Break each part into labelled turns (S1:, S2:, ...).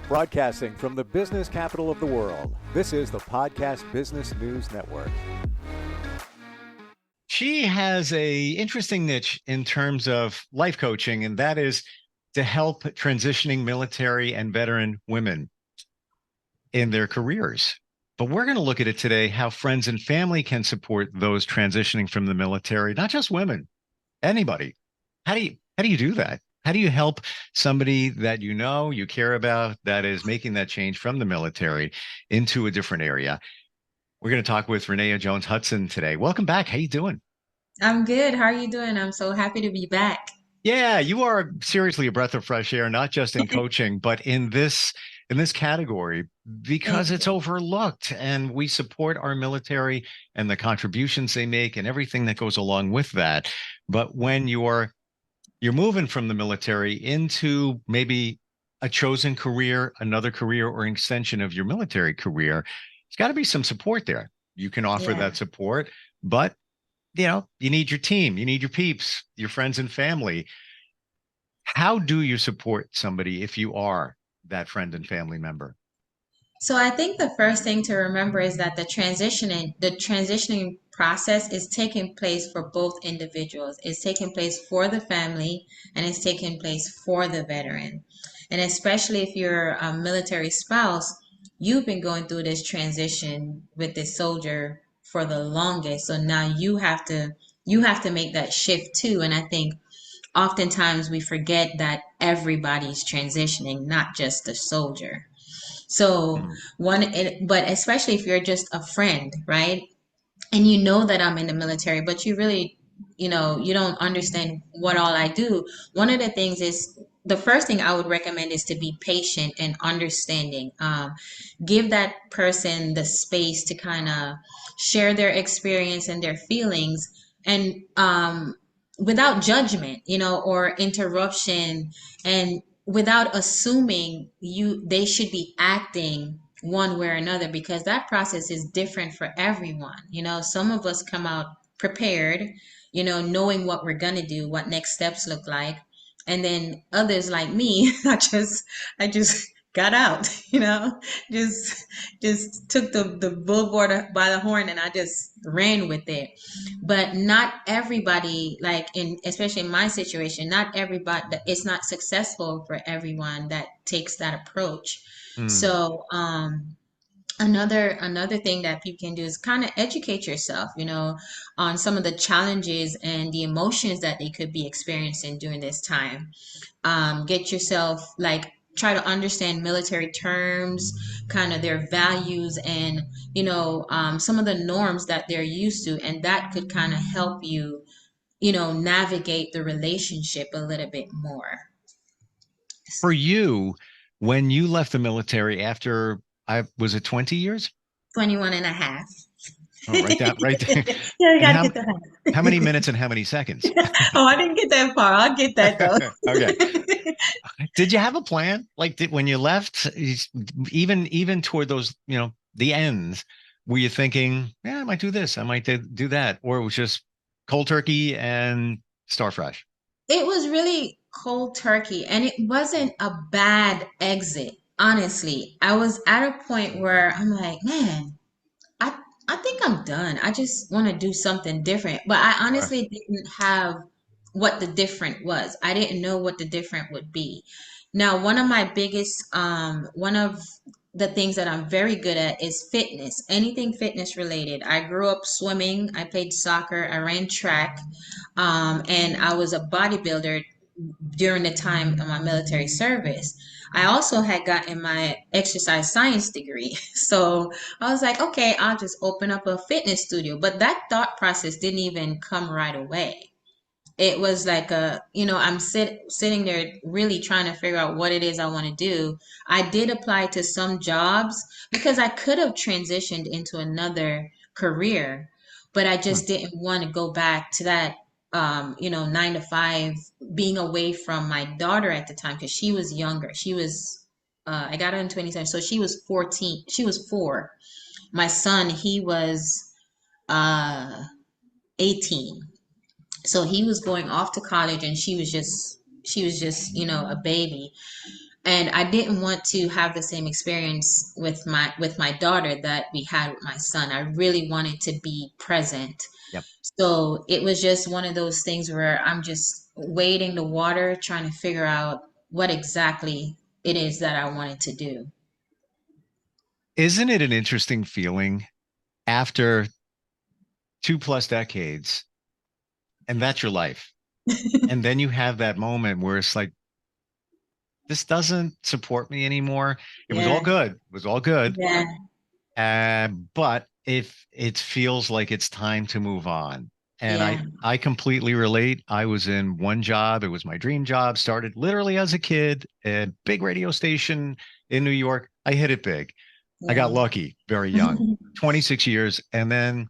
S1: Broadcasting from the business capital of the world, this is the Podcast Business News Network.
S2: She has a interesting niche in terms of life coaching, and that is to help transitioning military and veteran women in their careers. But we're going to look at it today, how friends and family can support those transitioning from the military, not just women, anybody. How do you do that? How do you help somebody that you care about, that is making that change from the military into a different area? We're going to talk with Renea Jones Hudson today. Welcome back. How you doing?
S3: I'm good. How are you doing? I'm so happy to be back.
S2: Yeah, you are seriously a breath of fresh air, not just in coaching, but in this category, because
S3: Thank
S2: it's
S3: you.
S2: overlooked, and we support our military and the contributions they make and everything that goes along with that. But when you're moving from the military into maybe a chosen career, another career, or an extension of your military career, there's got to be some support there. You can offer
S3: Yeah.
S2: that support, but you need your team, you need your peeps, your friends and family. How do you support somebody if you are that friend and family member?
S3: So I think the first thing to remember is that the transitioning process is taking place for both individuals. It's taking place for the family and it's taking place for the veteran. And especially if you're a military spouse, you've been going through this transition with this soldier for the longest. So now you have to make that shift too. And I think oftentimes we forget that everybody's transitioning, not just the soldier. So
S2: Mm.
S3: but especially if you're just a friend, right? And you know that I'm in the military, but you really, you don't understand what all I do. One of the things is the first thing I would recommend is to be patient and understanding. Give that person the space to kind of share their experience and their feelings, and without judgment, or interruption, and without assuming they should be acting one way or another, because that process is different for everyone. Some of us come out prepared, knowing what we're gonna do, what next steps look like. And then others like me, I just got out, just just took the bullboard by the horn and I just ran with it. But not everybody, like in especially in my situation, not everybody, it's not successful for everyone that takes that approach.
S2: Mm.
S3: So another thing that people can do is kind of educate yourself, on some of the challenges and the emotions that they could be experiencing during this time. Get yourself, like, try to understand military terms, kind of their values, and some of the norms that they're used to, and that could kind of help you, navigate the relationship a little bit more.
S2: For you, when you left the military after, I was it 20 years?
S3: 21 and a half.
S2: Oh, right down, right there.
S3: Yeah, I
S2: And
S3: gotta
S2: how
S3: get the
S2: how many
S3: half.
S2: minutes and how many seconds?
S3: Oh, I didn't get that far. I'll get that though.
S2: Okay. Did you have a plan? Like, when you left, even toward those, the ends, were you thinking, yeah, I might do this, I might do that, or it was just cold turkey and star fresh?
S3: It was really cold turkey, and it wasn't a bad exit. Honestly, I was at a point where I'm like, man, I I think I'm done. I just want to do something different. But I
S2: Wow.
S3: honestly didn't have what the different was. I didn't know what the different would be. Now, one of the things that I'm very good at is fitness. Anything fitness related. I grew up swimming, I played soccer, I ran track, and I was a bodybuilder during the time of my military service. I also had gotten my exercise science degree. So I was like, okay, I'll just open up a fitness studio. But that thought process didn't even come right away. It was like I'm sitting there really trying to figure out what it is I want to do. I did apply to some jobs because I could have transitioned into another career, but I
S2: Hmm.
S3: just didn't want to go back to that 9 to 5, being away from my daughter at the time because she was younger. I got her in 2017, so she was 14. She was 4. My son, he was uh 18, so he was going off to college and she was just a baby. And I didn't want to have the same experience with my daughter that we had with my son. I really wanted to be present.
S2: Yep.
S3: So it was just one of those things where I'm just wading the water, trying to figure out what exactly it is that I wanted to do.
S2: Isn't it an interesting feeling after 2+ decades, and that's your life? And then you have that moment where it's like, this doesn't support me anymore. It was all
S3: Yeah,
S2: good. It was all good.
S3: yeah,
S2: But if it feels like it's time to move on. And
S3: yeah,
S2: I completely relate. I was in one job. It was my dream job. Started literally as a kid, a big radio station in New York. I hit it big. I
S3: yeah.
S2: got lucky very young, 26 years, and then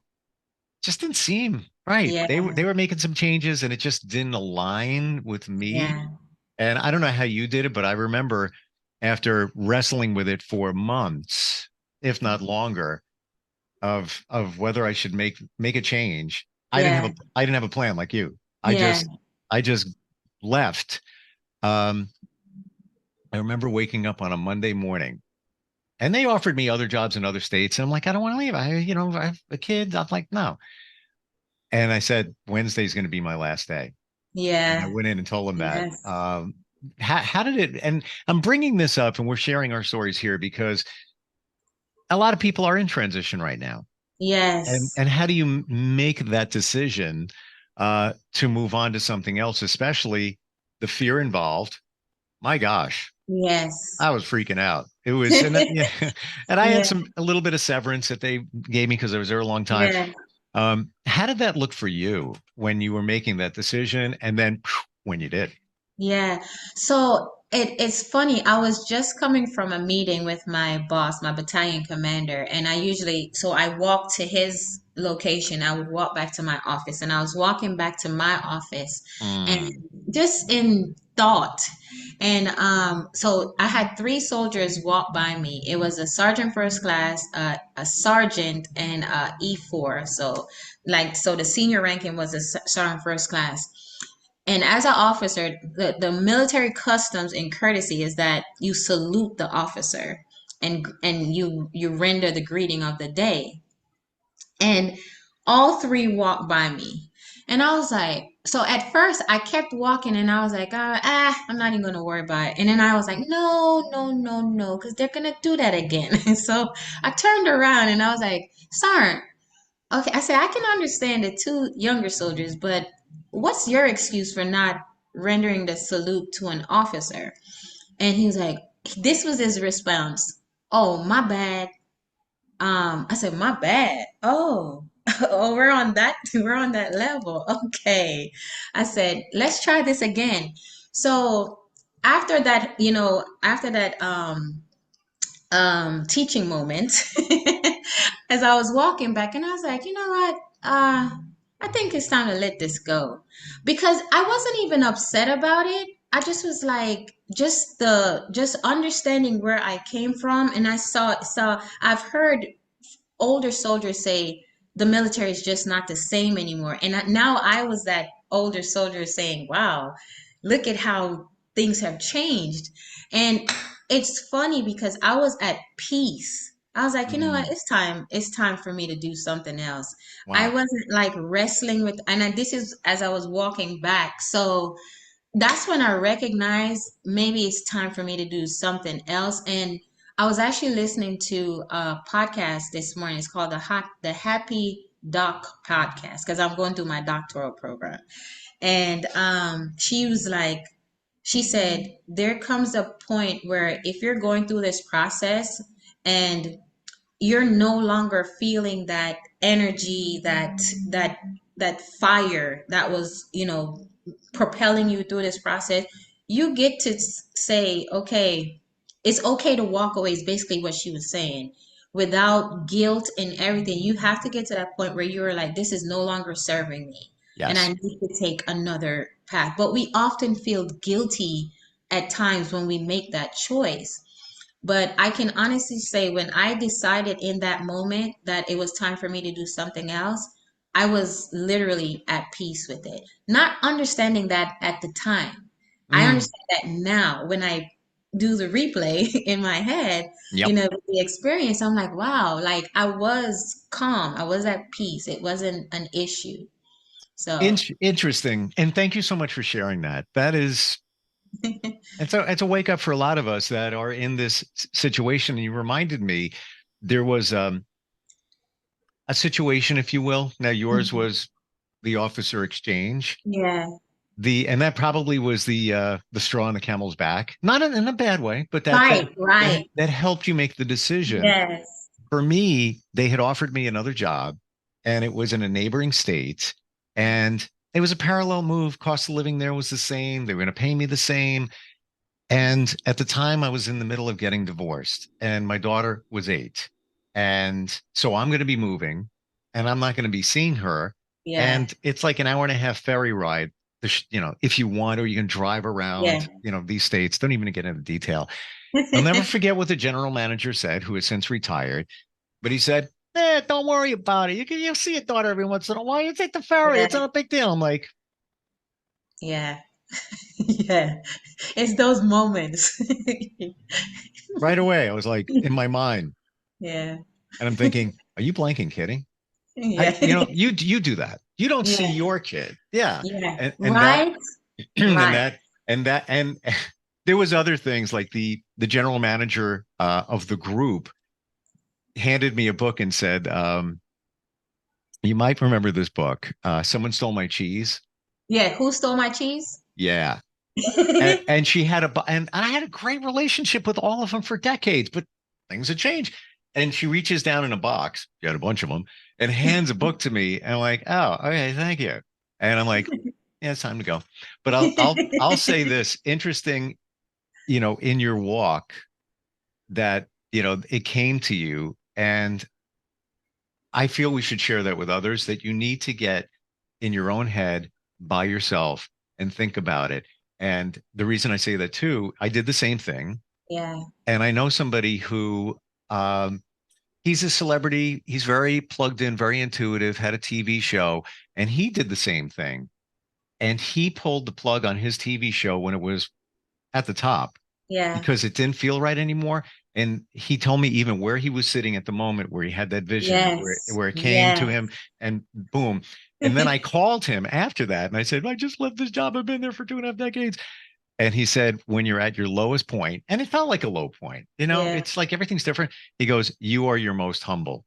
S2: just didn't seem right.
S3: Yeah,
S2: They were making some changes and it just didn't align with me.
S3: yeah,
S2: And I don't know how you did it, but I remember after wrestling with it for months, if not longer, of whether I should make a change.
S3: yeah,
S2: I didn't have a plan like you.
S3: yeah,
S2: I just left. Um, I remember waking up on a Monday morning and they offered me other jobs in other states. And I'm like, I don't want to leave. I have a kid. I'm like, no. And I said, Wednesday's going to be my last day. And I
S3: yeah,
S2: went in and told them that.
S3: yes,
S2: How did it? And I'm bringing this up, and we're sharing our stories here because a lot of people are in transition right now.
S3: yes,
S2: And how do you make that decision to move on to something else, especially the fear involved? My gosh,
S3: yes.
S2: I was freaking out. It was, and yeah, and I had
S3: Yeah,
S2: a little bit of severance that they gave me because I was there a long time.
S3: yeah.
S2: How did that look for you when you were making that decision, and then when you did?
S3: Yeah. So it's funny. I was just coming from a meeting with my boss, my battalion commander, and so I walked to his location. I would walk back to my office, and I was walking back to my office and
S2: Mm,
S3: just in thought. And so I had three soldiers walk by me. It was a sergeant first class, a sergeant, and E4. So the senior ranking was a sergeant first class. And as an officer, the military customs and courtesy is that you salute the officer and you render the greeting of the day. And all three walked by me. And I was like, so at first I kept walking and I was like, I'm not even gonna worry about it. And then I was like, no, no, no, no, because they're gonna do that again. And so I turned around and I was like, Sergeant, okay, I said I can understand the two younger soldiers, but what's your excuse for not rendering the salute to an officer? And he was like, this was his response. Oh, my bad. I said, my bad. Oh, oh, we're on that level. Okay. I said, let's try this again. So after that teaching moment as I was walking back, and I was like, you know what? I think it's time to let this go because I wasn't even upset about it. I just was like, just understanding where I came from, and I saw I've heard older soldiers say the military is just not the same anymore. And now I was that older soldier saying, wow, look at how things have changed. And it's funny because I was at peace. I was like, you know what?
S2: mm,
S3: It's time for me to do something else. I
S2: wow.
S3: wasn't like wrestling with, this is as I was walking back. So that's when I recognized maybe it's time for me to do something else. And I was actually listening to a podcast this morning. It's called the Happy Doc podcast because I'm going through my doctoral program. And she said, there comes a point where if you're going through this process and you're no longer feeling that energy, that that fire that was, propelling you through this process, you get to say, okay, it's okay to walk away, is basically what she was saying, without guilt and everything. You have to get to that point where you're like, this is no longer serving me and I
S2: Yes.
S3: need to take another path. But we often feel guilty at times when we make that choice. But I can honestly say when I decided in that moment that it was time for me to do something else, I was literally at peace with it. Not understanding that at the time. I
S2: Mm,
S3: understand that now do the replay in my head,
S2: Yep.
S3: the experience, I'm like, wow, like I was calm. I was at peace. It wasn't an issue. So,
S2: Interesting. And thank you so much for sharing that. That is, it's a wake up for a lot of us that are in this situation. And you reminded me there was a situation, if you will. Now, yours
S3: Mhm.
S2: was the officer exchange.
S3: Yeah.
S2: And that probably was the straw on the camel's back. Not in a bad way, but
S3: Right, right.
S2: that helped you make the decision.
S3: Yes.
S2: For me, they had offered me another job, and it was in a neighboring state, and it was a parallel move. Cost of living there was the same. They were going to pay me the same. And at the time, I was in the middle of getting divorced, and my daughter was 8. And so I'm going to be moving, and I'm not going to be seeing her.
S3: Yeah.
S2: And it's like an hour and a half ferry ride, if you want, or you can drive
S3: Yeah.
S2: around, these states. Don't even get into detail. I'll never forget what the general manager said, who has since retired, but he said, don't worry about it. You'll see your daughter every once in a while. You take the ferry.
S3: Yeah.
S2: It's not a big deal. I'm like,
S3: Yeah. Yeah. It's those moments.
S2: right away, I was like, in my mind,
S3: Yeah.
S2: and I'm thinking, are you blanking kidding?
S3: Yeah.
S2: You do that. You don't see
S3: Yeah.
S2: your kid. Yeah.
S3: Yeah.
S2: And that,
S3: Right?
S2: and
S3: Right.
S2: that, and there was other things like the general manager of the group handed me a book and said, you might remember this book. Someone Stole My Cheese.
S3: Yeah. Who stole my cheese?
S2: Yeah. And she had and I had a great relationship with all of them for decades, but things had changed. And she reaches down in a box, she had a bunch of them, and hands a book to me. And I'm like, oh, okay, thank you. And I'm like, yeah, it's time to go. But I'll say this interesting, in your walk that, it came to you. And I feel we should share that with others, that you need to get in your own head by yourself and think about it. And the reason I say that too, I did the same thing.
S3: Yeah.
S2: And I know somebody who he's a celebrity. He's very plugged in, very intuitive, had a TV show, and he did the same thing. And he pulled the plug on his TV show when it was at the top
S3: Yeah.
S2: because it didn't feel right anymore. And he told me even where he was sitting at the moment where he had that vision,
S3: Yes.
S2: where it came to
S3: Yes.
S2: him and boom. And then I called him after that and I said, I just left this job. I've been there for 2.5 decades. And he said, when you're at your lowest point, and it felt like a low point,
S3: Yeah.
S2: it's like everything's different. He goes, you are your most humble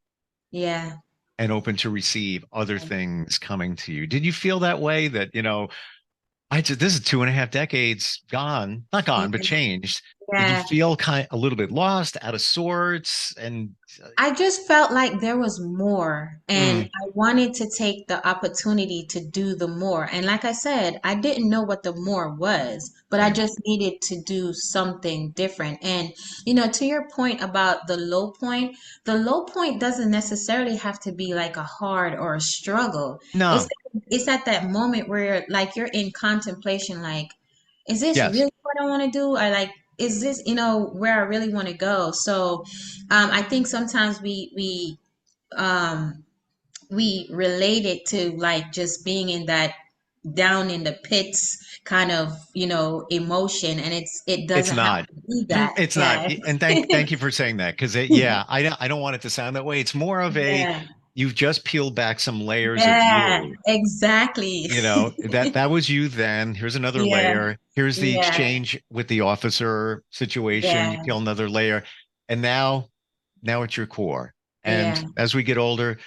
S3: Yeah.
S2: and open to receive other things coming to you. Did you feel that way that, this is 2.5 decades gone, not gone, but changed. Did you
S3: Yeah.
S2: feel a little bit lost, out of sorts? And
S3: I just felt like there was more, and
S2: mm,
S3: I wanted to take the opportunity to do the more. And like I said, I didn't know what the more was, but I
S2: yeah,
S3: just needed to do something different. And, to your point about the low point doesn't necessarily have to be like a hard or a struggle. It's
S2: no,
S3: it's at that moment where like you're in contemplation, like, is this
S2: yes,
S3: really what I want to do? Or like, is this, where I really want to go? So, I think sometimes um we relate it to like just being in that down in the pits kind of, emotion, and it
S2: it's
S3: doesn't have
S2: not.
S3: to be that.
S2: It's not.
S3: Yeah.
S2: And thank you for saying that because yeah, I don't want it to sound that way. It's more of
S3: Yeah.
S2: you've just peeled back some layers of
S3: Yeah,
S2: you.
S3: exactly.
S2: That was you then. Here's another
S3: Yeah.
S2: layer. Here's the
S3: Yeah.
S2: exchange with the officer situation. You
S3: Yeah.
S2: peel another layer. And now it's your core. And
S3: Yeah.
S2: as we get older,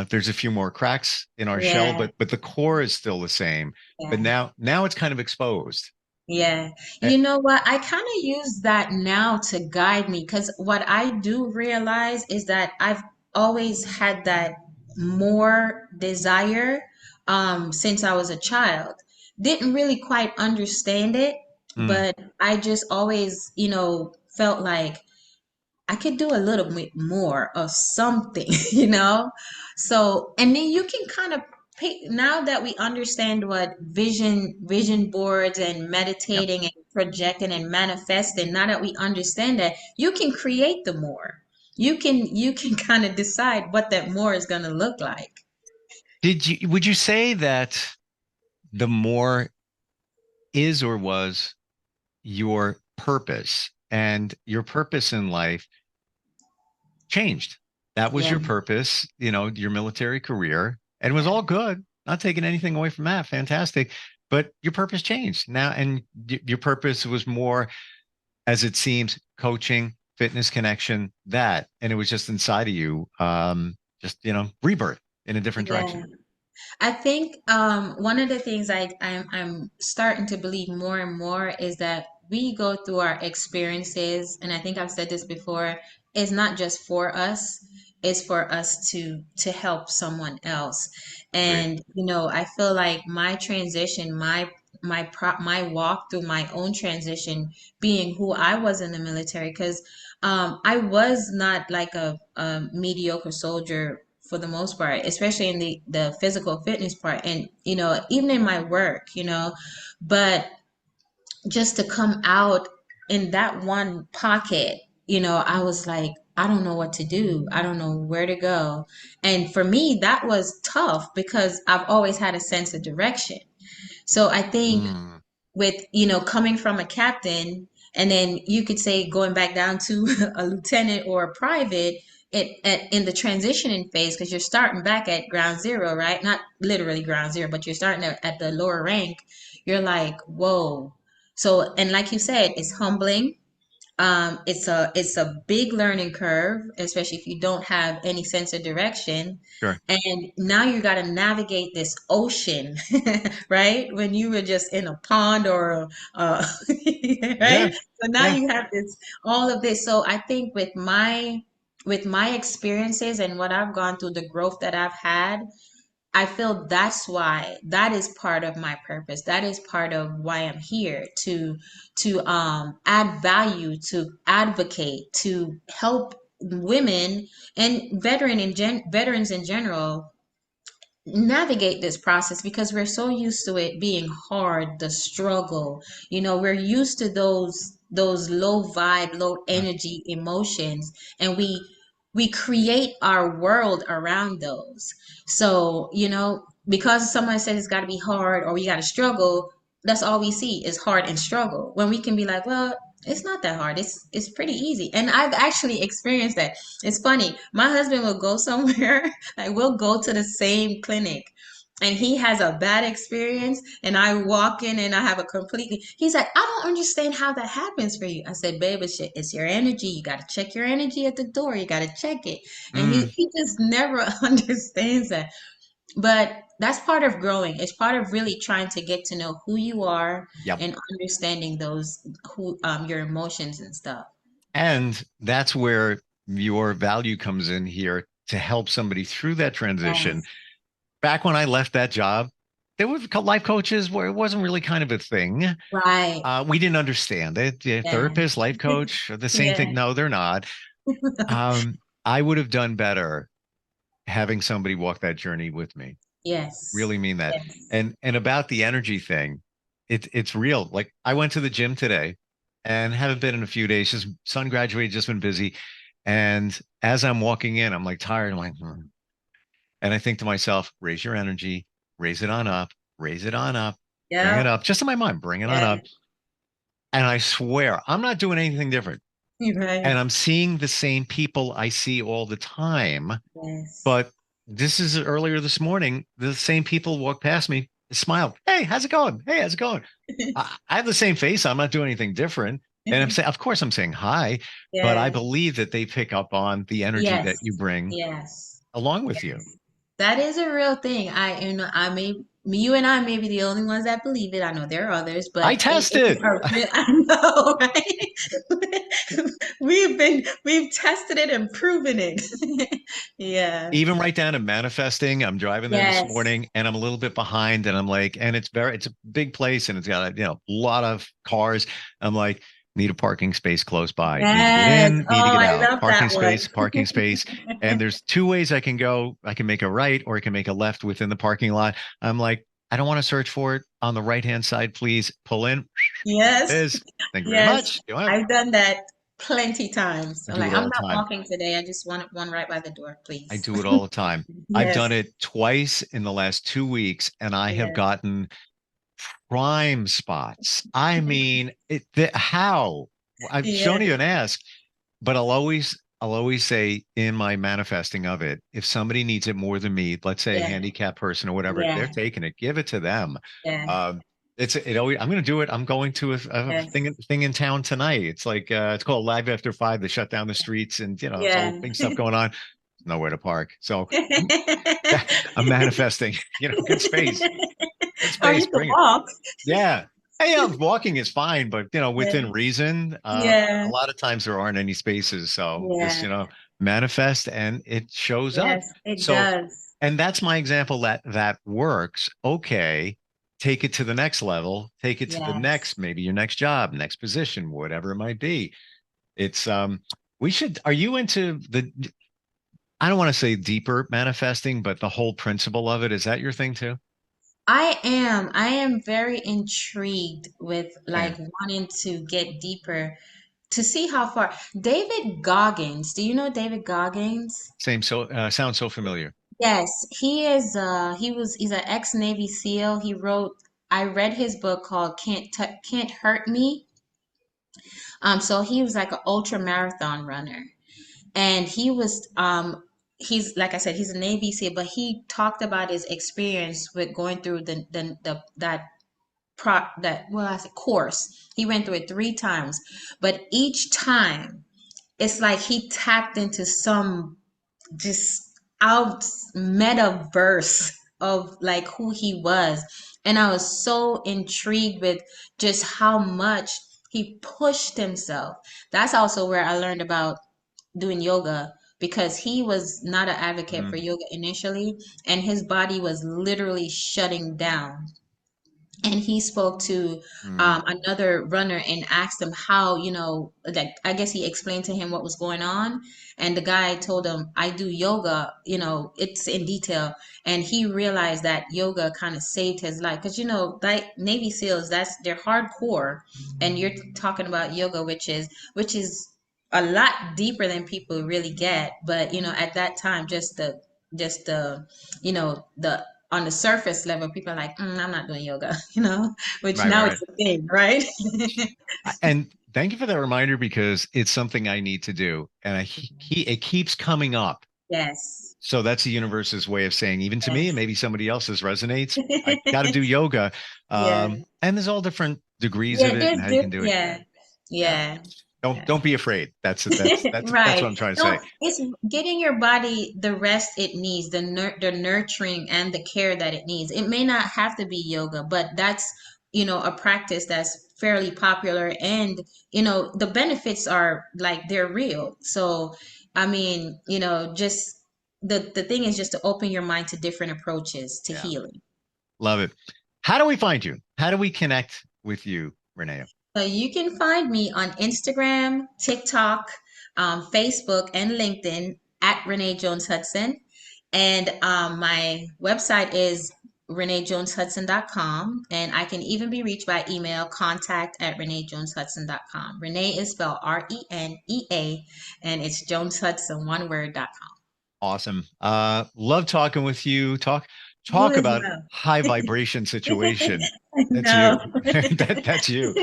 S2: there's a few more cracks in our shell,
S3: Yeah.
S2: but the core is still the same. But
S3: Yeah.
S2: now it's kind of exposed.
S3: Yeah.
S2: Eh,
S3: You know what? I kind of use that now to guide me because what I do realize is that I've always had that more desire since I was a child. Didn't really quite understand it,
S2: mm,
S3: but I just always, felt like I could do a little bit more of something, you know? So, and then you can kind of pick, now that we understand what vision boards and
S2: yep.
S3: meditating and projecting and manifesting, now that we understand that, you can create the more. You can kind of decide what that more is going to look like.
S2: Would you say that the more is or was your purpose? and your purpose in life changed. That was
S3: Yeah.
S2: your purpose, your military career, and it was all good. Not taking anything away from that. Fantastic. But your purpose changed now, and your purpose was more, as it seems, coaching, fitness connection, that, and it was just inside of you, just, rebirth in a different
S3: Yeah.
S2: direction.
S3: I think one of the things I'm starting to believe more and more is that we go through our experiences, and I think I've said this before, it's not just for us, it's for us to help someone else.
S2: Agreed.
S3: And I feel like my transition, my walk through my own transition, being who I was in the military, because I was not like a mediocre soldier for the most part, especially in the physical fitness part, and even in my work, but just to come out in that one pocket, I was like, I don't know what to do. I don't know where to go. And for me, that was tough because I've always had a sense of direction. So I think
S2: Mm,
S3: with coming from a captain, and then you could say going back down to a lieutenant or a private, in the transitioning phase, because you're starting back at ground zero, right? Not literally ground zero, but you're starting at the lower rank. You're like, whoa. So, and like you said, it's humbling. It's a big learning curve, especially if you don't have any sense of direction.
S2: sure.
S3: And now you got to navigate this ocean, right? When you were just in a pond or
S2: Yeah.
S3: right? So now
S2: Yeah.
S3: you have this all of this. So I think with my experiences and what I've gone through, the growth that I've had, I feel that's why that is part of my purpose. That is part of why I'm here to add value, to advocate, to help women and veterans in general navigate this process, because we're so used to it being hard, the struggle. We're used to those low vibe, low
S2: Uh,
S3: energy emotions, and we create our world around those. So, because someone said it's got to be hard or we got to struggle, that's all we see is hard and struggle. When we can be like, well, it's not that hard. It's pretty easy. And I've actually experienced that. It's funny. My husband will go somewhere. Like, we'll go to the same clinic, and he has a bad experience, and I walk in and I have a completely, he's like, I don't understand how that happens for you. I said, babe, it's your energy. You got to check your energy at the door. You got to check it. And he
S2: mm,
S3: he just never understands that. But that's part of growing. It's part of really trying to get to know who you are
S2: yep.
S3: and understanding those who your emotions and stuff.
S2: And that's where your value comes in here to help somebody through that transition.
S3: Yes.
S2: Back when I left that job, there were life coaches where it wasn't really kind of a thing.
S3: Right.
S2: We didn't understand it. Yeah,
S3: Yeah.
S2: therapist, life coach, are the same thing.
S3: Yeah.
S2: No, they're not. I would have done better having somebody walk that journey with me.
S3: Yes.
S2: Really mean that.
S3: Yes.
S2: And about the energy thing, it's real. Like, I went to the gym today and haven't been in a few days. Just son graduated, just been busy. And as I'm walking in, I'm like tired. I'm like, hmm. And I think to myself, raise your energy, raise it on up, raise it on up, bring it
S3: Yeah.
S2: up. Just in my mind, bring it on
S3: Yeah.
S2: up. And I swear, I'm not doing anything different.
S3: Right.
S2: And I'm seeing the same people I see all the time.
S3: Yes.
S2: But this is earlier this morning. The same people walked past me, smiled. Hey, how's it going? Hey, how's it going? I have the same face. I'm not doing anything different. And I'm saying, of course, I'm saying hi, but I
S3: Yeah.
S2: believe that they pick up on the energy that you
S3: Yes.
S2: bring
S3: Yes.
S2: along with you.
S3: That is a real thing. I may, you and I may be the only ones that believe it. I know there are others,
S2: I
S3: but it is
S2: tested.
S3: a real, I know, right? We've tested it and proven it. Yeah.
S2: Even right down to manifesting. I'm driving there this
S3: Yes.
S2: morning and I'm a little bit behind and I'm like, and it's a big place and it's got a lot of cars. I'm like, need a parking space close by. Need to get
S3: Yes.
S2: in, need to
S3: Oh,
S2: get
S3: I
S2: out.
S3: love that
S2: Parking
S3: one.
S2: space, parking space. And there's two ways I can go. I can make a right or I can make a left within the parking lot. I'm like, I don't want to search for it on the right-hand side. Please pull in. There
S3: Yes.
S2: it is. Thank you very
S3: Yes.
S2: much. Go on.
S3: I've done that plenty times.
S2: I
S3: I'm
S2: do
S3: like,
S2: it
S3: I'm
S2: all the
S3: not
S2: time.
S3: walking today. I just want one right by the door,
S2: I
S3: please.
S2: do it all the time. I've
S3: Yes.
S2: done it twice in the last 2 weeks and I have
S3: Yes.
S2: gotten prime spots. I mean, how? I've
S3: Yeah,
S2: shown you an ask, but I'll always say in my manifesting of it, if somebody needs it more than me, let's say a
S3: yeah,
S2: handicapped person or whatever, they're
S3: yeah,
S2: taking it, give it to them.
S3: yeah,
S2: Um, it always, I'm going to do it. I'm going to a
S3: yeah,
S2: thing in town tonight. It's like, it's called Live After Five. They shut down the streets and, it's all
S3: yeah.
S2: big stuff going on. Nowhere to park. So I'm, I'm manifesting, good space, good
S3: Or
S2: space.
S3: you can
S2: Bring it.
S3: walk.
S2: Yeah. Hey, walking is fine, but
S3: Yeah,
S2: within reason, a
S3: yeah,
S2: lot of times there aren't any spaces. So just,
S3: yeah.
S2: manifest and it shows up.
S3: Yes, it
S2: So,
S3: does.
S2: and that's my example that works. Okay. Take it to the next level, take it to the
S3: Yes.
S2: next, maybe your next job, next position, whatever it might be. It's, are you into I don't want to say deeper manifesting, but the whole principle of it, is that your thing too?
S3: I am. I am very intrigued with like
S2: Same.
S3: wanting to get deeper to see how far. David Goggins, do you know David Goggins?
S2: Same. So, sounds so familiar.
S3: Yes, he is he's an ex-Navy SEAL. I read his book called Can't Hurt Me. So he was like an ultra marathon runner. And he's like I said, he's a Navy SEAL, but he talked about his experience with going through the that I said course. He went through it 3 times, but each time it's like he tapped into some just out metaverse of like who he was. And I was so intrigued with just how much he pushed himself. That's also where I learned about doing yoga because he was not an advocate for
S2: Mm,
S3: yoga initially, and his body was literally shutting down. And he spoke to
S2: mm,
S3: another runner and asked him how, like I guess he explained to him what was going on. And the guy told him, I do yoga, it's in detail. And he realized that yoga kind of saved his life. Because, like Navy SEALs, they're hardcore. And you're talking about yoga, which is a lot deeper than people really get. But, at that time, just the the on the surface level, people are like, I'm not doing yoga, which
S2: right,
S3: now
S2: right,
S3: it's
S2: right.
S3: a thing, right?
S2: And thank you for that reminder because it's something I need to do, and it keeps coming up.
S3: Yes.
S2: So that's the universe's way of saying, even to me, and
S3: Yes.
S2: maybe somebody else's resonates. I got to do yoga,
S3: Yeah.
S2: and there's all different degrees of
S3: Yeah,
S2: it and how you can do it.
S3: yeah.
S2: Yeah,
S3: Yeah.
S2: don't be afraid. That's what
S3: Right.
S2: I'm trying to
S3: No,
S2: say.
S3: it's getting your body the rest it needs, the nurturing and the care that it needs. It may not have to be yoga, but that's, a practice that's fairly popular, and, the benefits are like they're real. So, I mean, just the thing is just to open your mind to different approaches to
S2: Yeah,
S3: healing.
S2: love it. How do we find you? How do we connect with you, Renee?
S3: So you can find me on Instagram, TikTok, Facebook, and LinkedIn at Renee Jones Hudson. And my website is reneejoneshudson.com. And I can even be reached by email, contact@reneejoneshudson.com. Renee is spelled Renea, and it's Jones Hudson, one word.com.
S2: Awesome. Love talking with you.
S3: You
S2: Talk
S3: as
S2: about
S3: well.
S2: high vibration situation. That's
S3: No.
S2: you. That's you.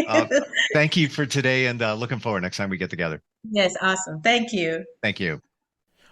S2: Uh, Thank you for today, and looking forward next time we get together.
S3: Yes, awesome. Thank you.
S2: Thank you.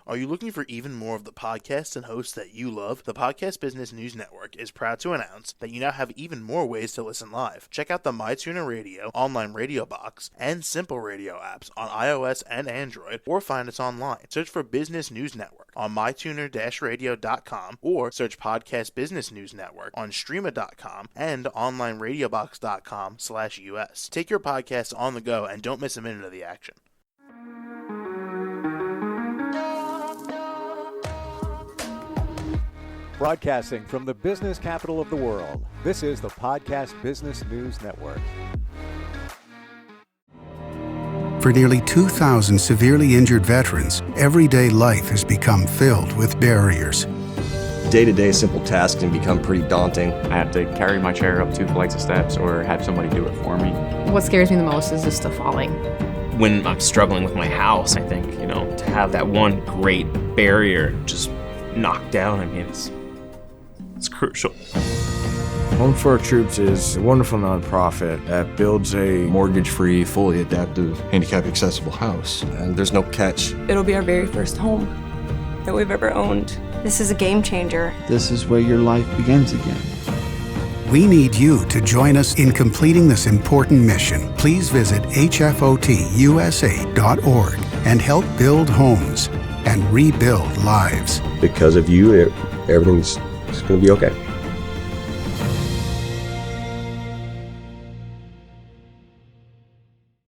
S4: Are you looking for even more of the podcasts and hosts that you love? The Podcast Business News Network is proud to announce that you now have even more ways to listen live. Check out the MyTuner Radio, online radio box, and Simple Radio apps on iOS and Android, or find us online. Search for Business News Network on mytuner-radio.com, or search Podcast Business News Network on streama.com and onlineradiobox.com/US. Take your podcast on the go and don't miss a minute of the action.
S1: Broadcasting from the business capital of the world, this is the Podcast Business News Network.
S5: For nearly 2,000 severely injured veterans, everyday life has become filled with barriers.
S6: Day-to-day simple tasks can become pretty daunting.
S7: I have to carry my chair up 2 flights of steps or have somebody do it for me.
S8: What scares me the most is just the falling.
S9: When I'm struggling with my house, I think, to have that one great barrier just knocked down, it's crucial.
S10: Home for Our Troops is a wonderful nonprofit that builds a
S11: mortgage-free, fully adaptive, handicap-accessible house.
S6: And there's no catch.
S12: It'll be our very first home that we've ever owned. This is a game changer.
S13: This is where your life begins again.
S5: We need you to join us in completing this important mission. Please visit hfotusa.org and help build homes and rebuild lives.
S6: Because of you, everything's going to be okay.